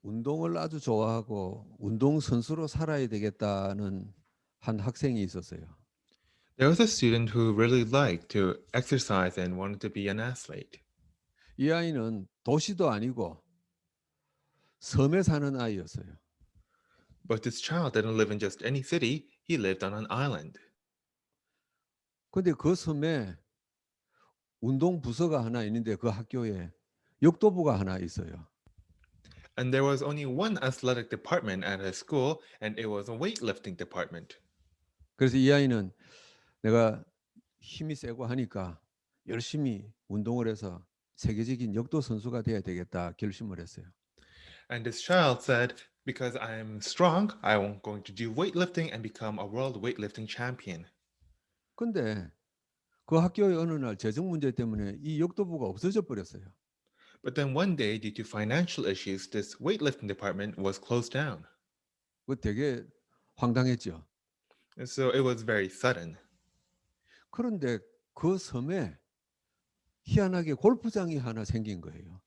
운동을 아주 좋아하고 운동 선수로 살아야 되겠다는 한 학생이 있었어요. There was a student who really liked to exercise and wanted to be an athlete. 이 아이는 도시도 아니고 섬에 사는 아이였어요. But this child didn't live in just any city, he lived on an island. 근데 그 섬에 운동 부서가 하나 있는데 그 학교에 역도부가 하나 있어요. And there was only one athletic department at his school, and it was a weightlifting department. 그래서 이 아이는 내가 힘이 세고 하니까 열심히 운동을 해서 세계적인 역도 선수가 돼야 되겠다 결심을 했어요. And this child said, because I'm strong, I'm going to do weightlifting and become a world weightlifting champion. 근데 그 학교의 어느 날 재정 문제 때문에 이 역도부가 없어져 버렸어요. But then one day, due to financial issues, this weightlifting department was closed down. 그 되게 황당했죠. And so it was very sudden. 그런데 그 섬에 희한하게 골프장이 하나 생긴 거예요.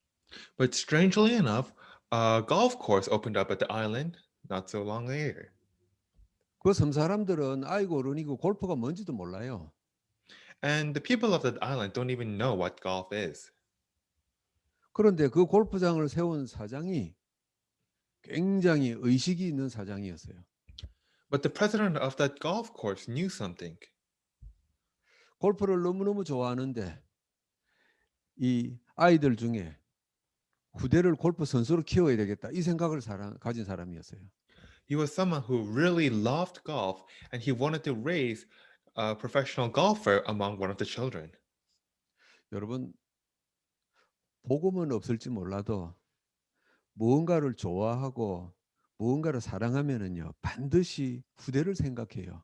But strangely enough, a golf course opened up at the island not so long later. 그 섬 사람들은 아이고 어른이고 골프가 뭔지도 몰라요. And the people of that island don't even know what golf is. 그런데 그 골프장을 세운 사장이 굉장히 의식이 있는 사장이었어요. But the president of that golf course knew something. 골프를 너무너무 좋아하는데 이 아이들 중에 후대를 골프 선수로 키워야 되겠다 이 생각을 가진 사람이었어요. He was someone who really loved golf and he wanted to raise a professional golfer among one of the children. 여러분 복음은 없을지 몰라도 무언가를 좋아하고 무언가를 사랑하면은요 반드시 후대를 생각해요.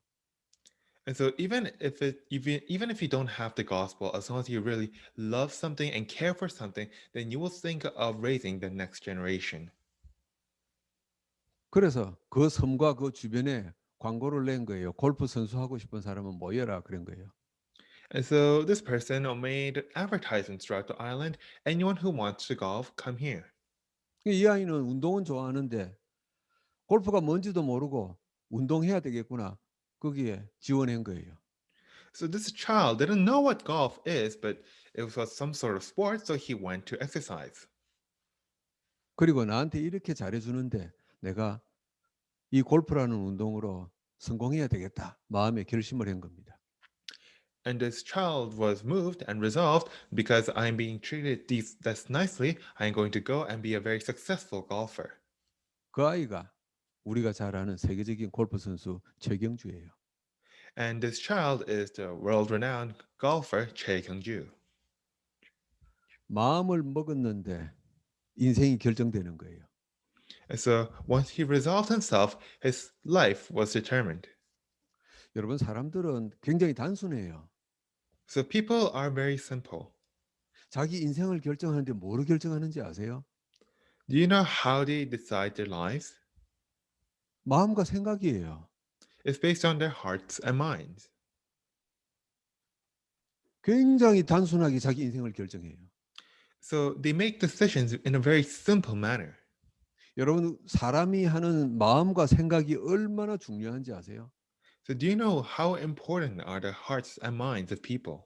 And so even if you don't have the gospel, as long as you really love something and care for something, then you will think of raising the next generation. 그래서 그 섬과 그 주변에 광고를 낸 거예요. 골프 선수 하고 싶은 사람은 모여라 그런 거예요. And so this person made advertisements throughout the island. Anyone who wants to golf, come here. 이 아이는 운동은 좋아하는데 골프가 뭔지도 모르고 운동해야 되겠구나. 거기에 지원한 거예요. So this child didn't know what golf is, but it was some sort of sport, so he went to exercise. 그리고 나한테 이렇게 잘해주는데 내가 이 골프라는 운동으로 성공해야 되겠다. 마음에 결심을 한 겁니다. And this child was moved and resolved because I'm being treated this nicely, I'm going to go and be a very successful golfer. 그 아이가 우리가 잘 아는 세계적인 골프 선수 최경주예요. And this child is the world-renowned golfer Choi Kyung-ju. 마음을 먹었는데 인생이 결정되는 거예요. And so once he resolved himself, his life was determined. 여러분 사람들은 굉장히 단순해요. So people are very simple. 자기 인생을 결정하는데 뭐로 결정하는지 아세요? Do you know how they decide their lives? 마음과 생각이에요. It's based on their hearts and minds. 굉장히 단순하게 자기 인생을 결정해요. So they make decisions in a very simple manner. 여러분 사람이 하는 마음과 생각이 얼마나 중요한지 아세요? So do you know how important are the hearts and minds of people?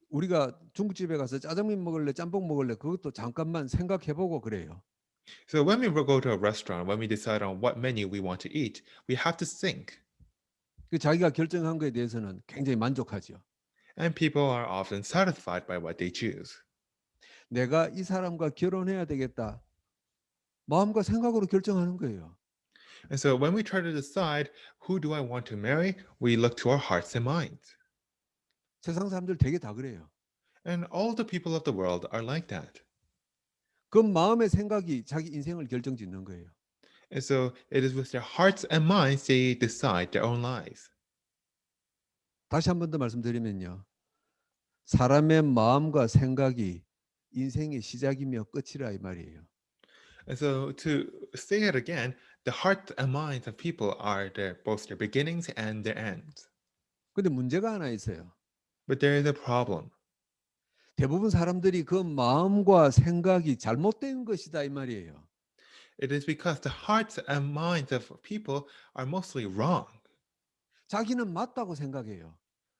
우리가 중국집에 가서 짜장면 먹을래, 짬뽕 먹을래 그것도 잠깐만 생각해보고 그래요. So when we go to a restaurant, when we decide on what menu we want to eat, we have to think. 그 자기가 결정한 거에 대해서는 굉장히 만족하죠. And people are often satisfied by what they choose. 내가 이 사람과 결혼해야 되겠다. 마음과 생각으로 결정하는 거예요. And so when we try to decide who do I want to marry, we look to our hearts and minds. 세상 사람들 되게 다 그래요. And all the people of the world are like that. 그 마음의 생각이 자기 인생을 결정짓는 거예요. And so it is with their hearts and minds they decide their own lives. 다시 한 번 더 말씀드리면요. 사람의 마음과 생각이 인생의 시작이며 끝이라 이 말이에요. And so to say it again, the hearts and minds of people are both their beginnings and their ends. 근데 문제가 하나 있어요. But there is a problem. 대부분 사람들이 그 마음과 생각이 잘못된 것이다 이 말이에요. It is because the hearts and minds of people are mostly wrong. 자기는 맞다고 생각해요.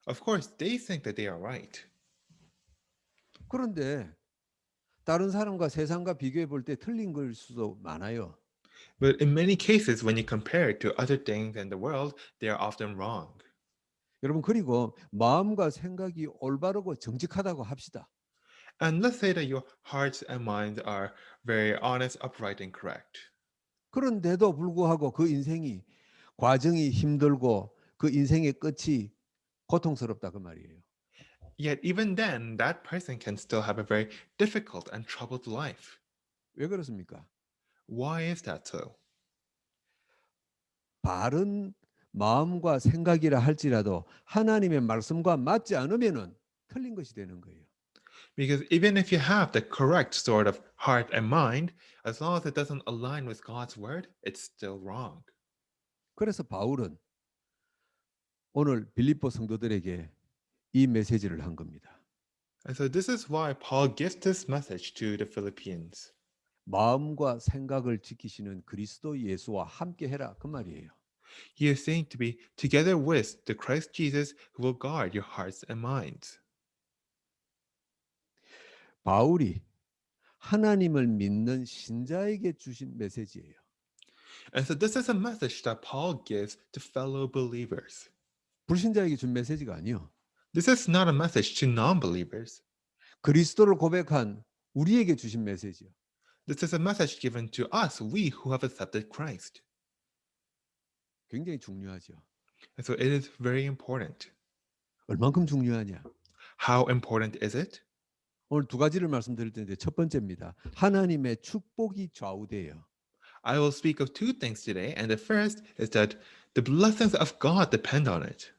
Of course, they think that they are right. 그런데 다른 사람과 세상과 비교해 볼 때 틀린 걸 수도 많아요. But in many cases, when you compare it to other things in the world, they are often wrong. 여러분 그리고 마음과 생각이 올바르고 정직하다고 합시다. And let's say that your hearts and minds are very honest, upright, and correct. 그런데도 불구하고 그 인생이 과정이 힘들고 그 인생의 끝이 고통스럽다 그 말이에요. Yet, even then, that person can still have a very difficult and troubled life. 왜 그렇습니까? Why is that so? 바른 마음과 생각이라 할지라도 하나님의 말씀과 맞지 않으면은 틀린 것이 되는 거예요. Because even if you have the correct sort of heart and mind, as long as it doesn't align with God's word, it's still wrong. 그래서 바울은 오늘 빌립보 성도들에게 이 메시지를 한 겁니다. And so, this is why Paul gives this message to the Philippians. 마음과 생각을 지키시는 그리스도 예수와 함께 해라 그 말이에요. He is saying to be together with the Christ Jesus who will guard your hearts and minds. 바울이 하나님을 믿는 신자에게 주신 메시지예요. And so, this is a message that Paul gives to fellow believers. 불신자에게 준 메시지가 아니요. This is not a message to non believers. 그리스도를 고백한 우리에게 주신 메시지요. This is a message given to us, we who have accepted Christ. 굉장히 중요하죠. And so, it is very important. 얼만큼 중요하냐? How important is it? 오늘 두 가지를 말씀드릴 텐데 첫 번째입니다. 하나님의 축복이 좌우돼요. I will speak of two things today, and the first is that the blessings of God depend on it.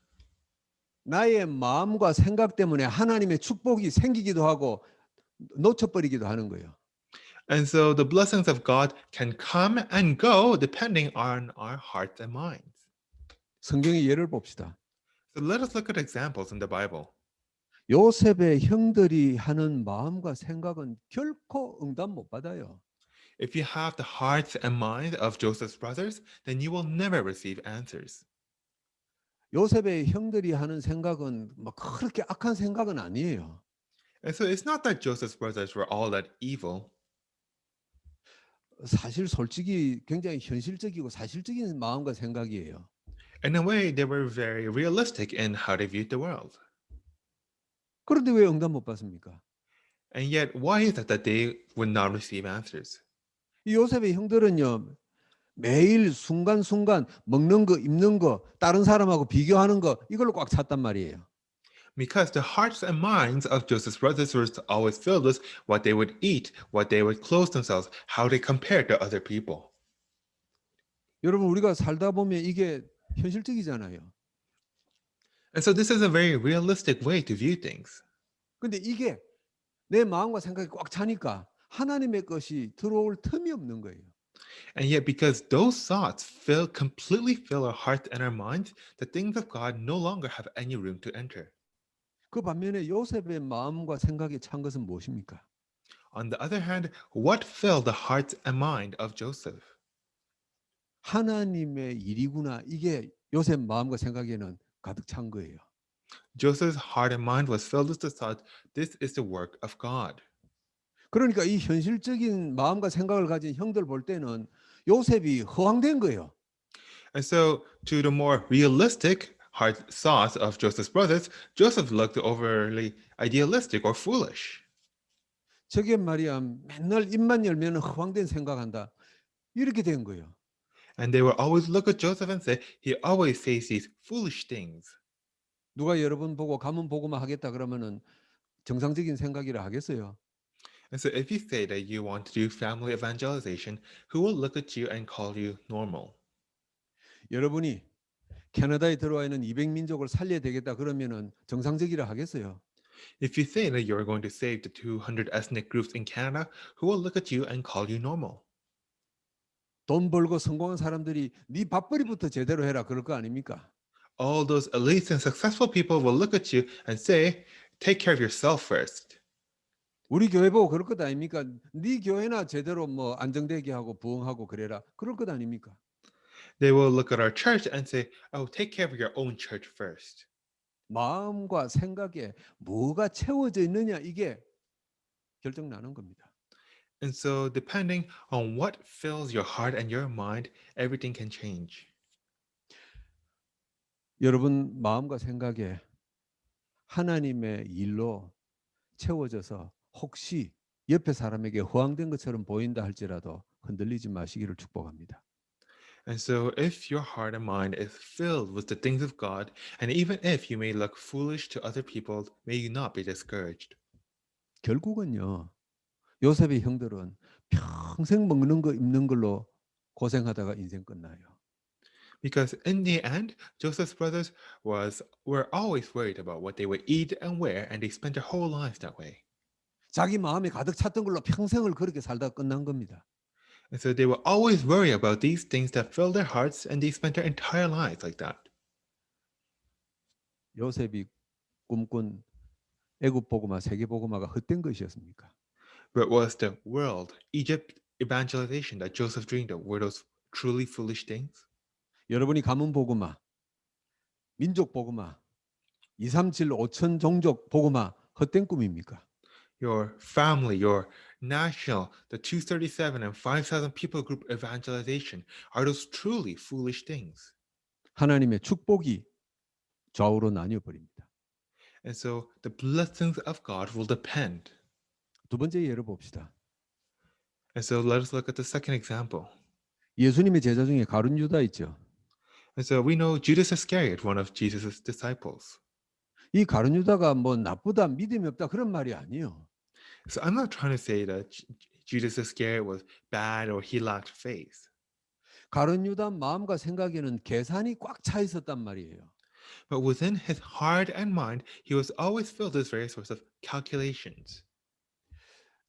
나의 마음과 생각 때문에 하나님의 축복이 생기기도 하고 놓쳐버리기도 하는 거예요. And so the blessings of God can come and go depending on our hearts and minds. 성경의 예를 봅시다. So let us look at examples in the Bible. 요셉의 형들이 하는 마음과 생각은 결코 응답 못 받아요. If you have the hearts and minds of Joseph's brothers, then you will never receive answers. 요셉의 형들이 하는 생각은 뭐 그렇게 악한 생각은 아니에요. And so it's not that Joseph's brothers were all that evil. 사실 솔직히 굉장히 현실적이고 사실적인 마음과 생각이에요. In a way, they were very realistic in how they viewed the world. 그런데 왜 응답 못 받습니까? And yet, why is it that they would not receive answers? 이 요셉의 형들은요. 매일 순간순간 먹는 거, 입는 거, 다른 사람하고 비교하는 거 이걸로 꽉 찼단 말이에요. Because the hearts and minds of Joseph's brothers were always filled with what they would eat, what they would clothe themselves, how they compared to other people. 여러분 우리가 살다 보면 이게 현실적이잖아요. And so this is a very realistic way to view things. 근데 이게 내 마음과 생각이 꽉 차니까 하나님의 것이 들어올 틈이 없는 거예요. And yet, because those thoughts completely fill our hearts and our minds, the things of God no longer have any room to enter. 그 반면에 요셉의 마음과 생각이 찬 것은 무엇입니까? On the other hand, what filled the heart and mind of Joseph? 하나님의 일이구나. 이게 요셉 마음과 생각에는 가득 찬 거예요. Joseph's heart and mind was filled with the thought, this is the work of God. 그러니까 이 현실적인 마음과 생각을 가진 형들 볼 때는 요셉이 허황된 거예요. And so, to the more realistic heart thoughts of Joseph's brothers, Joseph looked overly idealistic or foolish. 저게 말이야 맨날 입만 열면 허황된 생각한다. 이렇게 된 거예요. And they would always look at Joseph and say, he always says these foolish things. 누가 여러분 보고 가문 보고만 하겠다 그러면은 정상적인 생각이라 하겠어요. And so, if you say that you want to do family evangelization, who will look at you and call you normal? 여러분이 캐나다에 들어와 있는 200민족을 살려야 되겠다 그러면은 정상적이라 하겠어요. If you say that you're going to save the 200 ethnic groups in Canada, who will look at you and call you normal? 돈 벌고 성공한 사람들이 네 밥벌이부터 제대로 해라 그럴 거 아닙니까? All those elites and successful people will look at you and say, take care of yourself first. 우리 교회 보고 그럴 것 아닙니까? 네 교회나 제대로 뭐 안정되게 하고 부흥하고 그래라. 그럴 것 아닙니까? They will look at our church and say, "Oh, take care of your own church first." 마음과 생각에 뭐가 채워져 있느냐 이게 결정 나는 겁니다. And so, depending on what fills your heart and your mind, everything can change. 여러분 마음과 생각에 하나님의 일로 채워져서 혹시 옆에 사람에게 허황된 것처럼 보인다 할지라도 흔들리지 마시기를 축복합니다. And so, if your heart and mind is filled with the things of God, and even if you may look foolish to other people, may you not be discouraged. 결국은요. 요셉의 형들은 평생 먹는 거 입는 걸로 고생하다가 인생 끝나요. Because in the end, Joseph's brothers were always worried about what they would eat and wear, and they spent their whole lives that way. 자기 마음이 가득 찼던 걸로 평생을 그렇게 살다 끝난 겁니다. And so they would always worry about these things that filled their hearts, and they spent their entire lives like that. 요셉이 꿈꾼 애굽 복음화, 세계 복음화가 헛된 것이었습니까? But was the world, Egypt evangelization that Joseph dreamed of, were those truly foolish things? 여러분이 가문 복음화, 민족 복음화, 2, 3, 7, 5천 종족 복음화 헛된 꿈입니까? Your family, your national, the 237 and 5,000 people group evangelization, are those truly foolish things? 하나님의 축복이 좌우로 나뉘어 버립니다. And so the blessings of God will depend. 두 번째 예를 봅시다. And so let us look at the second example. 예수님의 제자 중에 가룟 유다 있죠. And so we know Judas Iscariot, one of Jesus' disciples. 이 가룟 유다가 뭐 나쁘다, 믿음이 없다 그런 말이 아니에요. So I'm not trying to say that Judas Iscariot was bad or he lacked faith. 가룟 유다 마음과 생각에는 계산이 꽉 차 있었단 말이에요. But within his heart and mind, he was always filled with various sorts of calculations.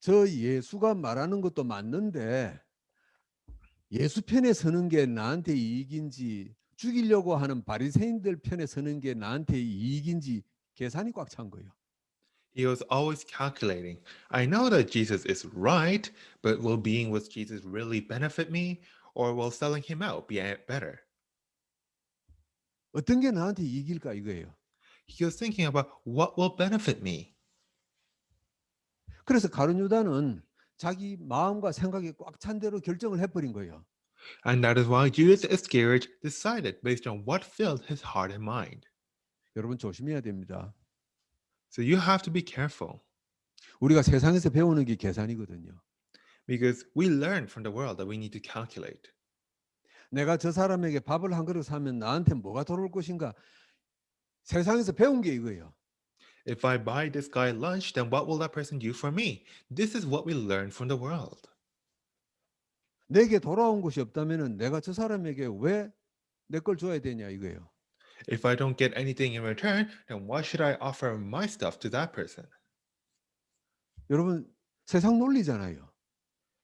저 예수가 말하는 것도 맞는데 예수 편에 서는 게 나한테 이익인지 죽이려고 하는 바리새인들 편에 서는 게 나한테 이익인지 계산이 꽉 찬 거예요. He was always calculating. I know that Jesus is right, but will being with Jesus really benefit me? Or will selling him out be better? 어떤 게 나한테 이익일까 이거예요. He was thinking about what will benefit me. 그래서 가룟 유다는 자기 마음과 생각이 꽉 찬 대로 결정을 해버린 거예요. And that is why Judas Iscariot decided based on what filled his heart and mind. 여러분 조심해야 됩니다. So you have to be careful 우리가 세상에서 배우는 게 계산이거든요. because we learn from the world that we need to calculate. 내가 저 사람에게 밥을 한 그릇 사면 나한테 뭐가 돌아올 것인가? 세상에서 배운 게 이거예요. If I buy this guy lunch, then what will that person do for me? This is what we learn from the world. 내게 돌아온 것이 없다면 내가 저 사람에게 왜 내 걸 줘야 되냐 이거예요. If I don't get anything in return, then why should I offer my stuff to that person? 여러분 세상 논리잖아요.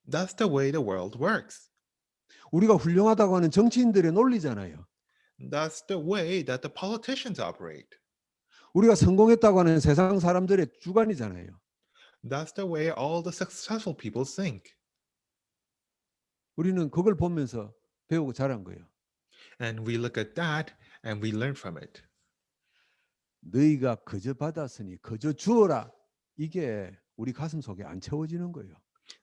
That's the way the world works. 우리가 훌륭하다고 하는 정치인들의 논리잖아요. That's the way that the politicians operate. 우리가 성공했다고 하는 세상 사람들의 주관이잖아요. That's the way all the successful people think. 우리는 그걸 보면서 배우고 자란 거예요. And we look at that and we learn from it. 너희가 거저 받았으니 거저 주어라. 이게 우리 가슴 속에 안 채워지는 거예요.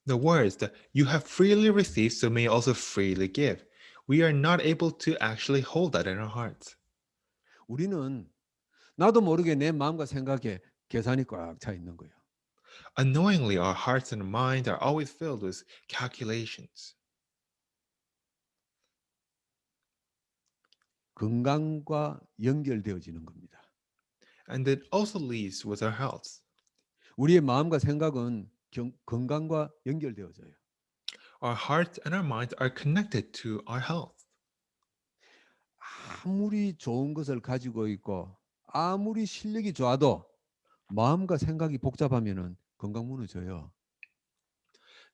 The words that you have freely received, so may you also freely give. We are not able to actually hold that in our hearts. 우리는 나도 모르게 내 마음과 생각에 계산이 꽉 차 있는 거예요. Unknowingly, our hearts and minds are always filled with calculations. 건강과 연결되어지는 겁니다. And it also leads with our health. 우리의 마음과 생각은 건강과 연결되어져요. Our hearts and our minds are connected to our health. 아무리 좋은 것을 가지고 있고 아무리 실력이 좋아도 마음과 생각이 복잡하면은 건강 무너져요.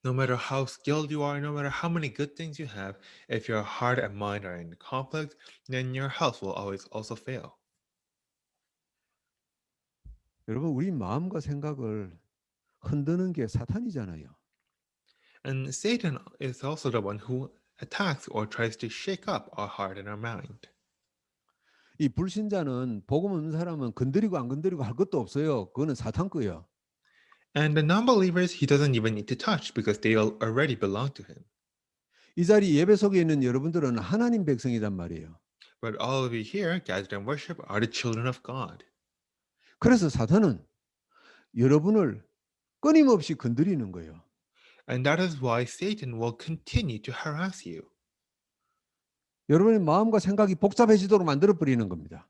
No matter how skilled you are, no matter how many good things you have, if your heart and mind are in conflict, then your health will always also fail. 여러분 우리 마음과 생각을 흔드는 게 사탄이잖아요. And Satan is also the one who attacks or tries to shake up our heart and our mind. 이 불신자는 복음 없는 사람은 건드리고 안 건드리고 할 것도 없어요. 그거는 사탄 거예요. And the non-believers, he doesn't even need to touch because they already belong to him. 이 자리 예배 속에 있는 여러분들은 하나님 백성이란 말이에요. But all of you here gathered in worship are the children of God. 그래서 사탄은 여러분을 끊임없이 건드리는 거예요. And that is why Satan will continue to harass you. 여러분의 마음과 생각이 복잡해지도록 만들어 버리는 겁니다.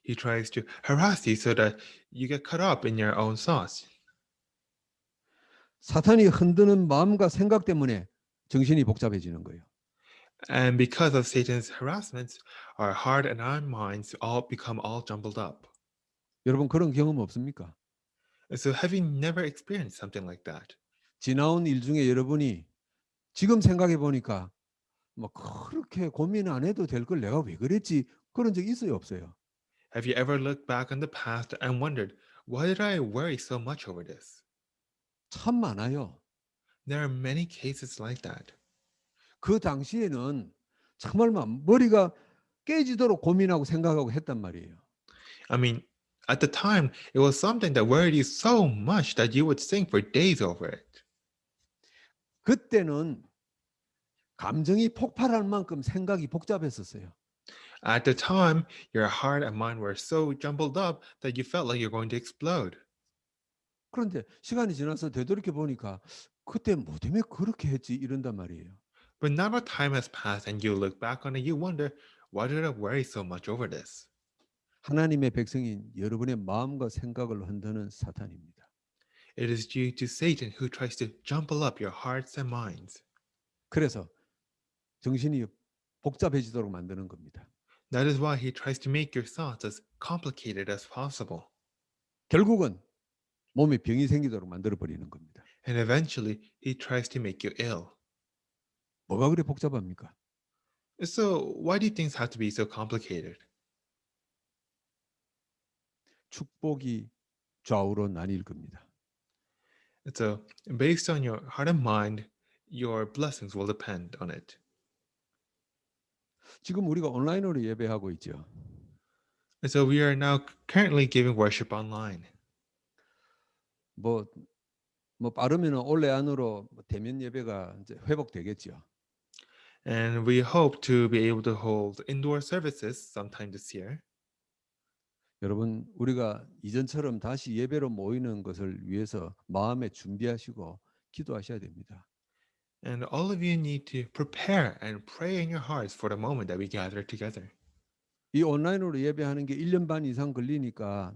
He tries to harass you so that you get caught up in your own thoughts. 사탄이 흔드는 마음과 생각 때문에 정신이 복잡해지는 거예요. And because of Satan's harassments, our heart and our minds all become all jumbled up. 여러분 그런 경험 없습니까? And so have you never experienced something like that? 지나온 일 중에 여러분이 지금 생각해 보니까 뭐 그렇게 고민 안 해도 될 걸 내가 왜 그랬지? 그런 적 있어요, 없어요? Have you ever looked back on the past and wondered, why did I worry so much over this? 참 많아요. There are many cases like that. 그 당시에는 정말 막 머리가 깨지도록 고민하고 생각하고 했단 말이에요. I mean, at the time, it was something that worried you so much that you would think for days over it. 그때는 감정이 폭발할 만큼 생각이 복잡했었어요. At the time, your heart and mind were so jumbled up that you felt like you're going to explode. 그런데 시간이 지나서 되돌이켜 보니까 그때 뭐 때문에 그렇게 했지 이런단 말이에요. But now that time has passed and you look back on it, you wonder, why did I worry so much over this? 하나님의 백성인 여러분의 마음과 생각을 흔드는 사탄입니다. It is due to Satan who tries to jumble up your hearts and minds. 그래서 정신이 복잡해지도록 만드는 겁니다. That is why he tries to make your thoughts as complicated as possible. 결국은 몸에 병이 생기도록 만들어 버리는 겁니다. And eventually, he tries to make you ill. 뭐가 그래 복잡합니까? So, why do things have to be so complicated? 축복이 좌우로 나뉠 겁니다. So, based on your heart and mind, your blessings will depend on it. 지금 우리가 온라인으로 예배하고 있죠. And so, we are now currently giving worship online. 뭐 빠르면 올해 안으로 대면 예배가 이제 회복되겠죠. And we hope to be able to hold indoor services sometime this year. 여러분 우리가 이전처럼 다시 예배로 모이는 것을 위해서 마음에 준비하시고 기도하셔야 됩니다. And all of you need to prepare and pray in your hearts for the moment that we gather together. 이 온라인으로 예배하는 게 1년 반 이상 걸리니까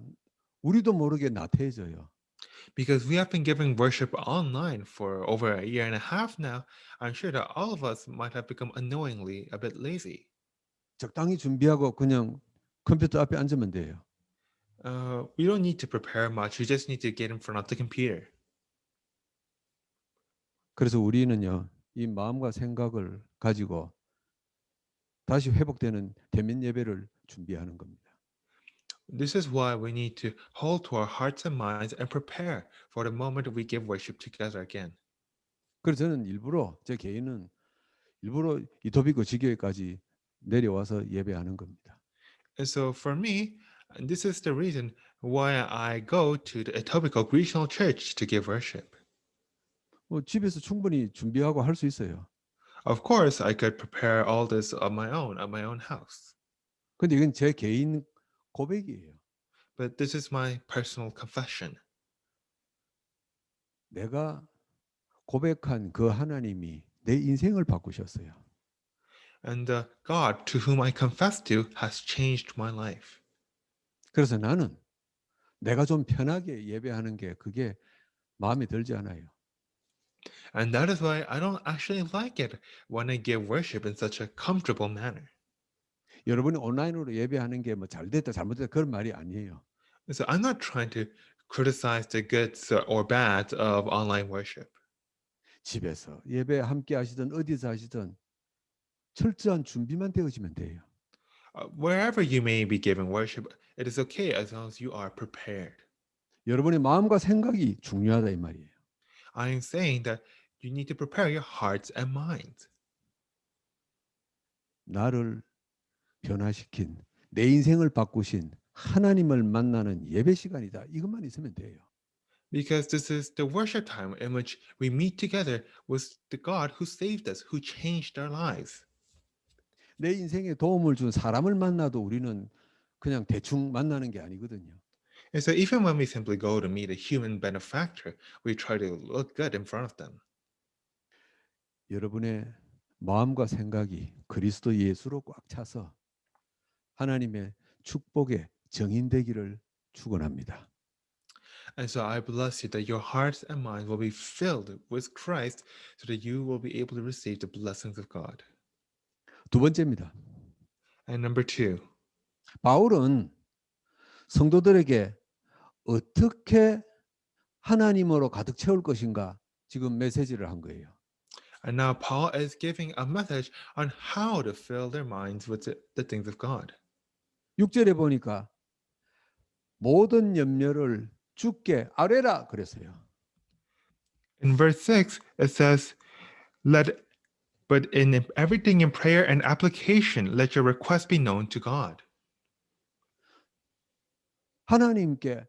우리도 모르게 나태해져요. Because we have been giving worship online for over a year and a half now, I'm sure that all of us might have become unknowingly a bit lazy. 적당히 준비하고 그냥 컴퓨터 앞에 앉으면 돼요. We don't need to prepare much. We just need to get in front of the computer. 그래서 우리는요, 이 마음과 생각을 가지고 다시 회복되는 대면 예배를 준비하는 겁니다. This is why we need to hold to our hearts and minds and prepare for the moment we give worship together again. 그래서 저는 제 개인은 일부러 이토비코 지교회까지 내려와서 예배하는 겁니다. And so for me, this is the reason why I go to the Etobicoke Regional Church to give worship. 집에서 충분히 준비하고 할 수 있어요. Of course, I could prepare all this on my own at my own house. 근데 이건 제 개인 고백이에요. But this is my personal confession. 내가 고백한 그 하나님이 내 인생을 바꾸셨어요. And the God to whom I confess to has changed my life. 그래서 나는 내가 좀 편하게 예배하는 게 그게 마음에 들지 않아요. And that is why I don't actually like it when I give worship in such a comfortable manner. 여러분이 온라인으로 예배하는 게 뭐 잘됐다 잘못됐다 그런 말이 아니에요. So I'm not trying to criticize the goods or bads of online worship. 집에서 예배 함께 하시든 어디서 하시든 철저한 준비만 되어지면 돼요. Wherever you may be giving worship, it is okay as long as you are prepared. 여러분의 마음과 생각이 중요하다 이 말이에요. I am saying that you need to prepare your hearts and minds. 나를 변화시킨 내 인생을 바꾸신 하나님을 만나는 예배 시간이다. 이것만 있으면 돼요. Because this is the worship time in which we meet together with the God who saved us, who changed our lives. 내 인생에 도움을 준 사람을 만나도 우리는 그냥 대충 만나는 게 아니거든요. And so even when we simply go to meet a human benefactor, we try to look good in front of them. 여러분의 마음과 생각이 그리스도 예수로 꽉 차서 하나님의 축복의 정인되기를 축원합니다. And so I bless you that your hearts and minds will be filled with Christ so that you will be able to receive the blessings of God. 두 번째입니다. And number two, 바울은 성도들에게 어떻게 하나님으로 가득 채울 것인가 지금 메시지를 한 거예요. and now Paul is giving a message on how to fill their minds with the things of God. 6절에 보니까 모든 염려를 주께 아뢰라 그랬어요. In verse 6, it says, But in everything in prayer and application, let your requests be known to God. 하나님께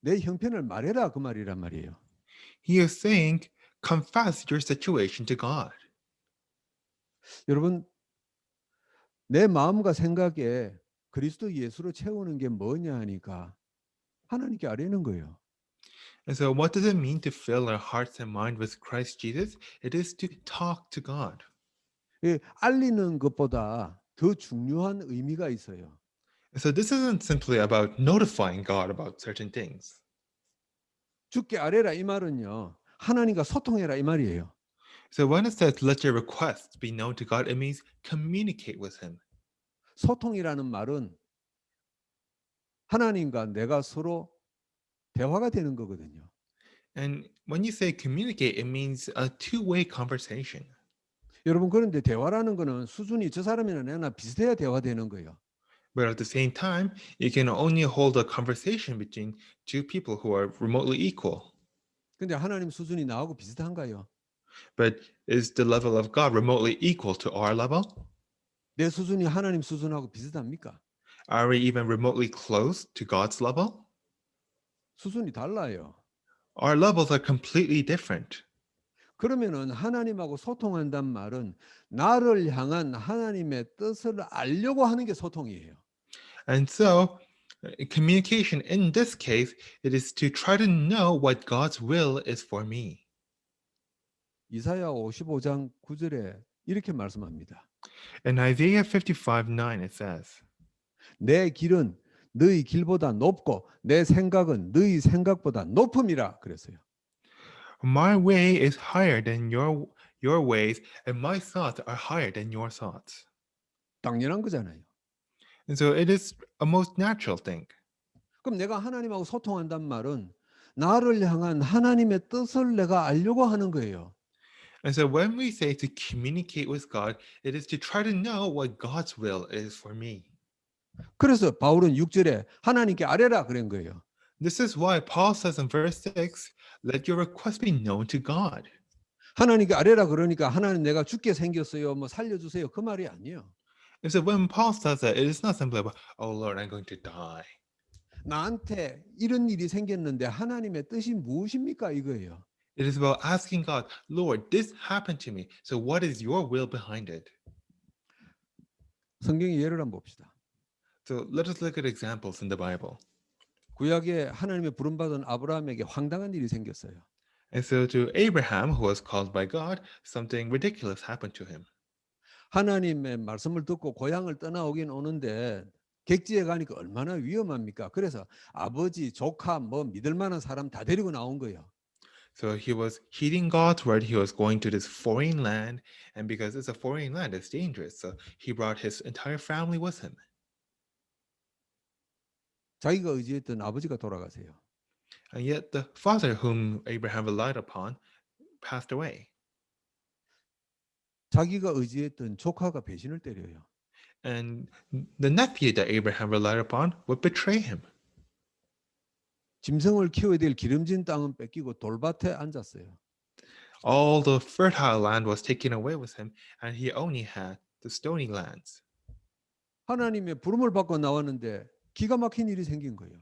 내 형편을 말해라 그 말이란 말이에요. He is saying, confess your situation to God. 여러분 내 마음과 생각에 그리스도 예수로 채우는 게 뭐냐 하니까 하나님께 아뢰는 거예요. And so, what does it mean to fill our hearts and mind with Christ Jesus? It is to talk to God. 예, 알리는 것보다 더 중요한 의미가 있어요. And so, this isn't simply about notifying God about certain things. 주께 아뢰라 이 말은요. 하나님과 소통해라 이 말이에요. So, when it says, let your requests be known to God, it means communicate with Him. 소통이라는 말은 하나님과 내가 서로 대화가 되는 거거든요. And when you say communicate, it means a two-way conversation. 여러분 그런데 대화라는 거는 수준이 저 사람이나 내나 비슷해야 대화되는 거예요. But at the same time, you can only hold a conversation between two people who are remotely equal. 근데 하나님 수준이 나하고 비슷한가요? But is the level of God remotely equal to our level? 내 수준이 하나님 수준하고 비슷합니까? Are we even remotely close to God's level? 수준이 달라요. Our levels are completely different. 그러면은 하나님하고 소통한단 말은 나를 향한 하나님의 뜻을 알려고 하는 게 소통이에요. And so, communication in this case, it is to try to know what God's will is for me. 이사야 55장 9절에 이렇게 말씀합니다. In Isaiah 55:9, it says, 내 길은 너희 길보다 높고 내 생각은 너희 생각보다 높음이라 그랬어요. My way is higher than your ways, and my thoughts are higher than your thoughts. 당연한 거잖아요. And so it is a most natural thing. 그럼 내가 하나님하고 소통한단 말은 나를 향한 하나님의 뜻을 내가 알려고 하는 거예요. And so when we say to communicate with God, it is to try to know what God's will is for me. 그래서 바울은 6절에 하나님께 아뢰라 그런 거예요. This is why Paul says in verse 6, let your request be known to God. 하나님께 아뢰라 그러니까 하나님 내가 죽게 생겼어요. 뭐 살려주세요. 그 말이 아니에요. And so when Paul says that, it is not simply about, oh Lord, I'm going to die. 나한테 이런 일이 생겼는데 하나님의 뜻이 무엇입니까? 이거예요. It is about asking God, Lord, this happened to me. So what is your will behind it? 성경의 예를 한번 봅시다. So let us look at examples in the Bible. 구약에 하나님의 부름받은 아브라함에게 황당한 일이 생겼어요. And so to Abraham, who was called by God, something ridiculous happened to him. 하나님의 말씀을 듣고 고향을 떠나오긴 오는데 객지에 가니까 얼마나 위험합니까? 그래서 아버지, 조카, 뭐 믿을 만한 사람 다 데리고 나온 거예요. So he was heeding God's word. He was going to this foreign land. And because it's a foreign land, it's dangerous. So he brought his entire family with him. 자기가 의지했던 아버지가 돌아가세요. And yet the father whom Abraham relied upon passed away. 자기가 의지했던 조카가 배신을 때려요. And the nephew that Abraham relied upon would betray him. 짐승을 키워야 될 기름진 땅은 뺏기고 돌밭에 앉았어요. All the fertile land was taken away with him, and he only had the stony lands. 하나님의 부름을 받고 나왔는데 기가 막힌 일이 생긴 거예요.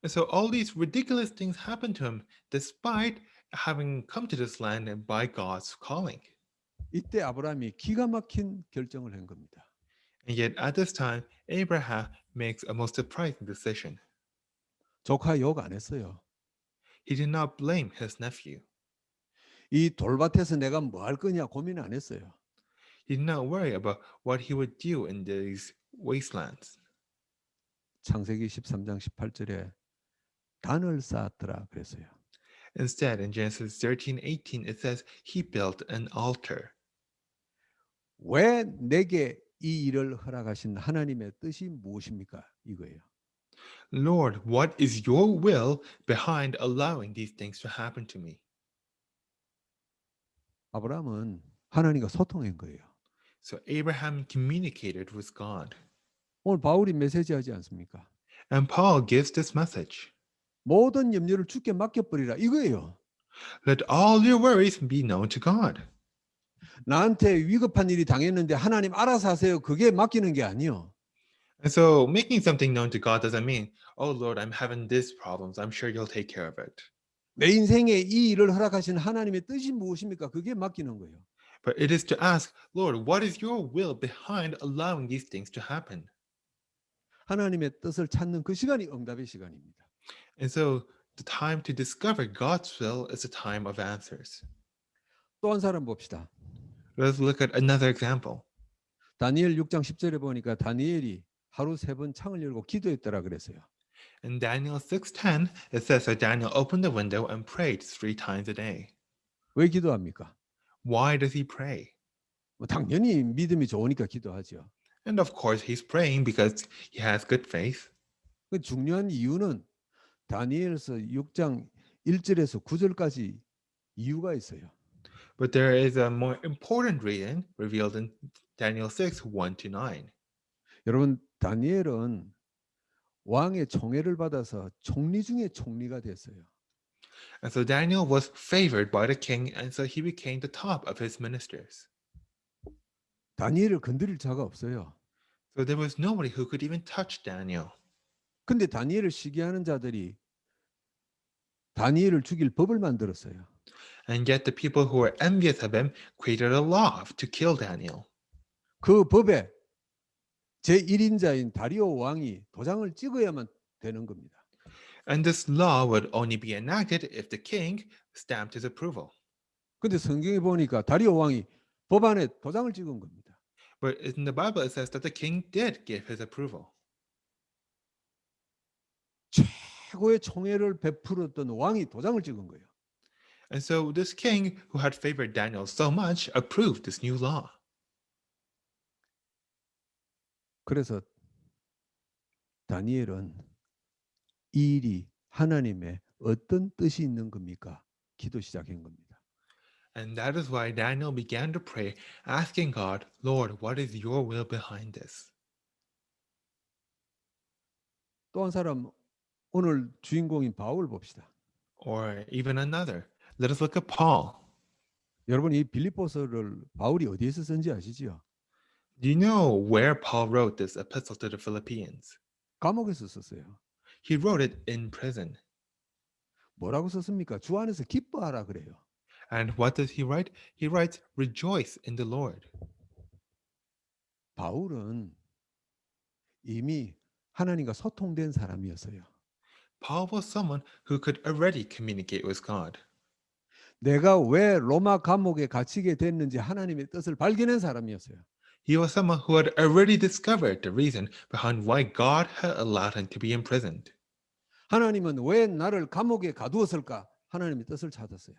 And so all these ridiculous things happened to him despite having come to this land and by God's calling. 이때 아브라함이 기가 막힌 결정을 한 겁니다. And yet at this time, Abraham makes a most surprising decision. 조카 욕 안 했어요. He did not blame his nephew. 이 돌밭에서 내가 뭐 할 거냐 고민 안 했어요. He did not worry about what he would do in these wastelands. 창세기 13장 18절에 단을 쌓았더라 그랬어요. Instead, in Genesis 13:18, it says he built an altar. 왜 내게 이 일을 허락하신 하나님의 뜻이 무엇입니까? 이거예요. Lord, what is your will behind allowing these things to happen to me? 아브라함은 하나님과 소통한 거예요. So Abraham communicated with God. 오늘 바울이 메시지하지 않습니까? And Paul gives this message. 모든 염려를 주께 맡겨버리라 이거예요. Let all your worries be known to God. 나한테 위급한 일이 당했는데 하나님 알아서 하세요. 그게 맡기는 게 아니요. And so making something known to God doesn't mean, oh Lord, I'm having these problems. I'm sure you'll take care of it. 내 인생에 이 일을 허락하신 하나님의 뜻이 무엇입니까? 그게 맡기는 거예요. But it is to ask, Lord, what is your will behind allowing these things to happen? 하나님의 뜻을 찾는 그 시간이 응답의 시간입니다. And so the time to discover God's will is a time of answers. 또 한 사람 봅시다. Let's look at another example. 다니엘 6장 10절에 보니까 다니엘이 하루 3번 창을 열고 기도했더라 그랬어요. In Daniel 6:10, it says that Daniel opened the window and prayed 3 times a day. 왜 기도합니까? Why does he pray? 뭐 당연히 믿음이 좋으니까 기도하죠. And of course, he's praying because he has good faith. 그 중요한 이유는 다니엘서 6장 1절에서 9절까지 이유가 있어요. But there is a more important reason revealed in Daniel 6:1-9. 여러분 다니엘은 왕의 총애를 받아서 총리 중에 총리가 됐어요. And so Daniel was favored by the king, and so he became the top of his ministers. 다니엘을 건드릴 자가 없어요. So there was nobody who could even touch Daniel. 근데 다니엘을 시기하는 자들이 다니엘을 죽일 법을 만들었어요. And yet the people who were envious of him created a law to kill Daniel. 그 법에 제1인자인 다리오 왕이 도장을 찍어야만 되는 겁니다. And this law would only be enacted if the king stamped his approval. 근데 성경에 보니까 다리오 왕이 법안에 도장을 찍은 겁니다. But in the Bible, it says that the king did give his approval. 최고의 총애를 베풀었던 왕이 도장을 찍은 거예요. And so this king who had favored Daniel so much approved this new law. 그래서 다니엘은 이 일이 하나님의 어떤 뜻이 있는 겁니까? 기도 시작한 겁니다. And that is why Daniel began to pray, asking God, Lord, what is your will behind this? 또 한 사람 오늘 주인공인 바울 봅시다. Or even another. Let us look at Paul. 여러분 이 빌립보서를 바울이 어디에서 쓴지 아시지요? Do you know where Paul wrote this epistle to the Philippians? 감옥에서 썼어요. He wrote it in prison. 뭐라고 썼습니까? 주 안에서 기뻐하라 그래요. And what does he write? He writes, rejoice in the Lord. 바울은 이미 하나님과 소통된 사람이었어요. Paul was someone who could already communicate with God. 내가 왜 로마 감옥에 갇히게 됐는지 하나님의 뜻을 발견한 사람이었어요. He was someone who had already discovered the reason behind why God had allowed him to be imprisoned. 하나님은 왜 나를 감옥에 가두었을까? 하나님의 뜻을 찾았어요.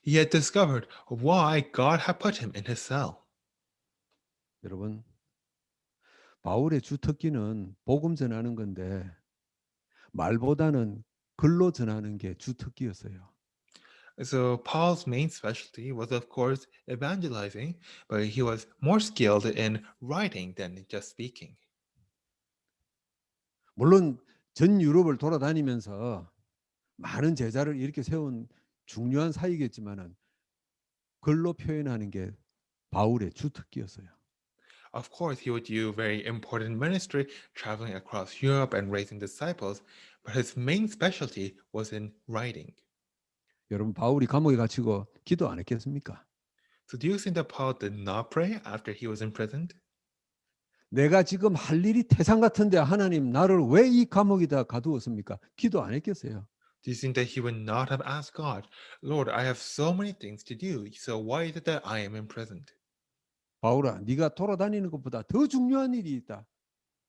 He had discovered why God had put him in his cell. 여러분, 바울의 주특기는 복음 전하는 건데 말보다는 글로 전하는 게 주특기였어요. So Paul's main specialty was, of course, evangelizing, but he was more skilled in writing than just speaking. 물론 전 유럽을 돌아다니면서 많은 제자를 이렇게 세운 중요한 사이겠지만은 글로 표현하는 게 바울의 주특기였어요. Of course, he would do very important ministry, traveling across Europe and raising disciples, but his main specialty was in writing. 여러분 바울이 감옥에 갇히고 기도 안 했겠습니까? So, do you think that Paul did not pray after he was imprisoned? 내가 지금 할 일이 태산 같은데 하나님 나를 왜 이 감옥에다 가두었습니까? 기도 안 했겠어요. Do you think that he would not have asked God, Lord, I have so many things to do, so why is it that I am imprisoned? 바울아, 네가 돌아다니는 것보다 더 중요한 일이 있다.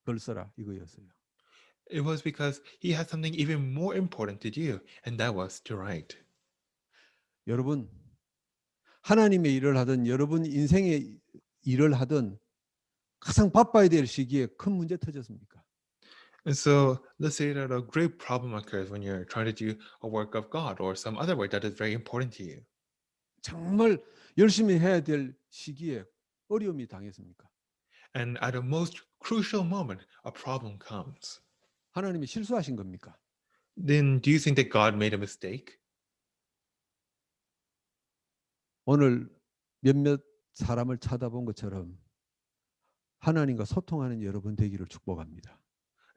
글 써라 이거였어요. It was because he had something even more important to do, and that was to write. 여러분 하나님의 일을 하든 여러분 인생의 일을 하든 가장 바빠야 될 시기에 큰 문제 터졌습니까? And so let's say that a great problem occurs when you're trying to do a work of God or some other work that is very important to you. 정말 열심히 해야 될 시기에 어려움이 당했습니까? And at a most crucial moment, a problem comes. 하나님이 실수하신 겁니까? Then do you think that God made a mistake? 오늘 몇몇 사람을 찾아본 것처럼 하나님과 소통하는 여러분 되기를 축복합니다.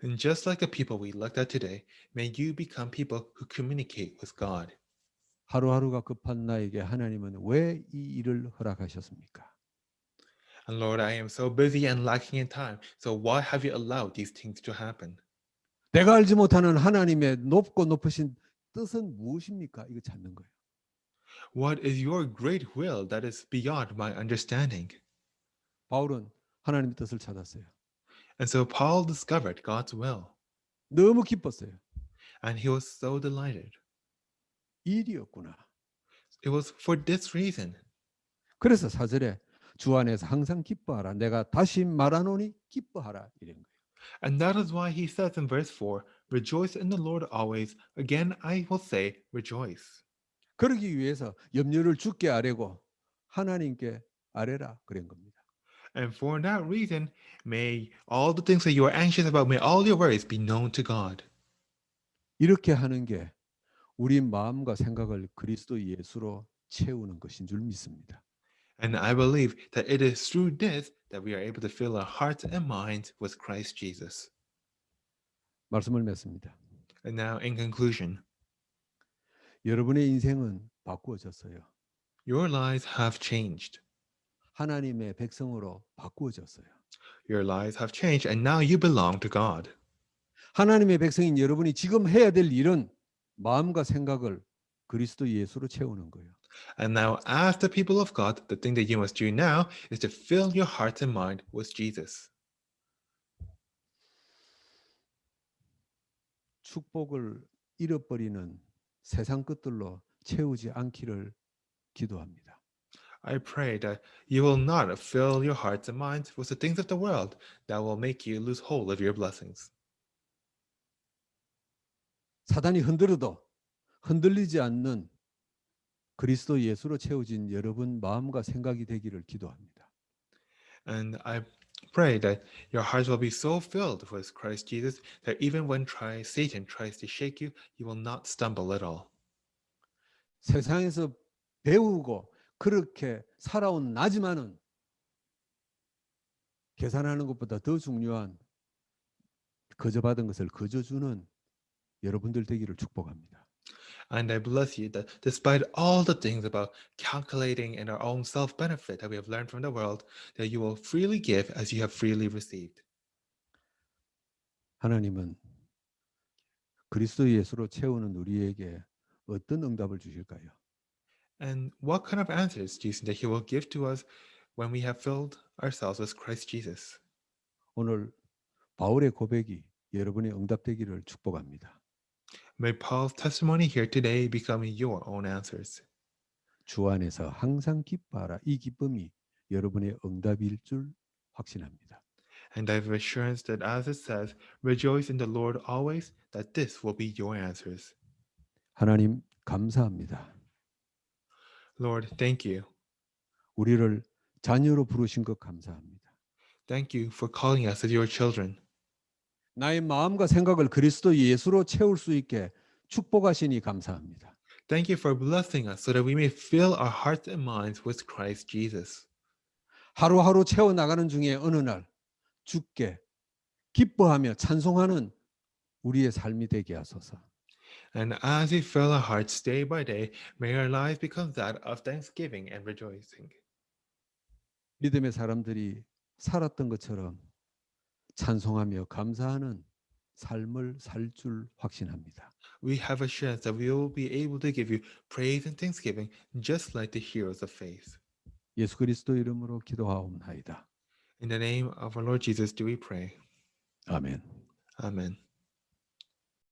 And just like the people we looked at today, may you become people who communicate with God. 하루하루가 급한 나에게 하나님은 왜 이 일을 허락하셨습니까? And Lord, I am so busy and lacking in time. So why have you allowed these things to happen? 내가 알지 못하는 하나님의 높고 높으신 뜻은 무엇입니까? 이거 찾는 거예요. What is your great will that is beyond my understanding? 바울은 하나님의 뜻을 찾았어요. And so Paul discovered God's will, 너무 기뻤어요. and he was so delighted. 일이었구나. It was for this reason. 그래서 4절에 주 안에서 항상 기뻐하라. 내가 다시 말하노니 기뻐하라. 이런 거예요. And that is why he says in verse 4, rejoice in the Lord always. Again, I will say, rejoice. 그러기 위해서 염려를 주께 아뢰고 하나님께 아뢰라. 그런 겁니다. And for that reason, may all the things that you are anxious about, may all your worries be known to God. 이렇게 하는 게 우리 마음과 생각을 그리스도 예수로 채우는 것인 줄 믿습니다. And I believe that it is through this that we are able to fill our hearts and minds with Christ Jesus. 말씀을 맺습니다. And now, in conclusion, 여러분의 인생은 바꾸어졌어요. your lives have changed. 하나님의 백성으로 바꾸어졌어요. Your lives have changed, and now you belong to God. 하나님의 백성인 여러분이 지금 해야 될 일은 마음과 생각을 그리스도 예수로 채우는 거예요. And now, as the people of God, the thing that you must do now is to fill your heart and mind with Jesus. 축복을 잃어버리는 세상 것들로 채우지 않기를 기도합니다. I pray that you will not fill your hearts and minds with the things of the world that will make you lose hold of your blessings. 사단이 흔들어도 흔들리지 않는 그리스도 예수로 채워진 여러분 마음과 생각이 되기를 기도합니다. And I pray that your hearts will be so filled with Christ Jesus that even when Satan tries to shake you, you will not stumble at all. 세상에서 배우고 그렇게 살아온 나지만은 계산하는 것보다 더 중요한 거저 받은 것을 거저 주는 여러분들 되기를 축복합니다. And I bless you that despite all the things about calculating and our own self-benefit that we have learned from the world, that you will freely give as you have freely received. 하나님은 그리스도 예수로 채우는 우리에게 어떤 응답을 주실까요? And what kind of answers do you think that he will give to us when we have filled ourselves with Christ Jesus? 오늘 바울의 고백이 여러분의 응답되기를 축복합니다. May Paul's testimony here today become your own answers. 주 안에서 항상 기뻐하라. 이 기쁨이 여러분의 응답일 줄 확신합니다. And I have assurance that as it says, rejoice in the Lord always, that this will be your answers. 하나님 감사합니다. Lord, thank you. 우리를 자녀로 부르신 것 감사합니다. Thank you for calling us as your children. 나의 마음과 생각을 그리스도 예수로 채울 수 있게 축복하시니 감사합니다. Thank you for blessing us so that we may fill our hearts and minds with Christ Jesus. 하루하루 채워 나가는 중에 어느 날 주께 기뻐하며 찬송하는 우리의 삶이 되게 하소서. And as we fill our hearts day by day, may our lives become that of thanksgiving and rejoicing. 믿음의 사람들이 살았던 것처럼 찬송하며 감사하는 삶을 살 줄 확신합니다. We have assurance that we will be able to give you praise and thanksgiving just like the heroes of faith. 예수 그리스도 이름으로 기도하옵나이다. In the name of our Lord Jesus do we pray. 아멘. Amen.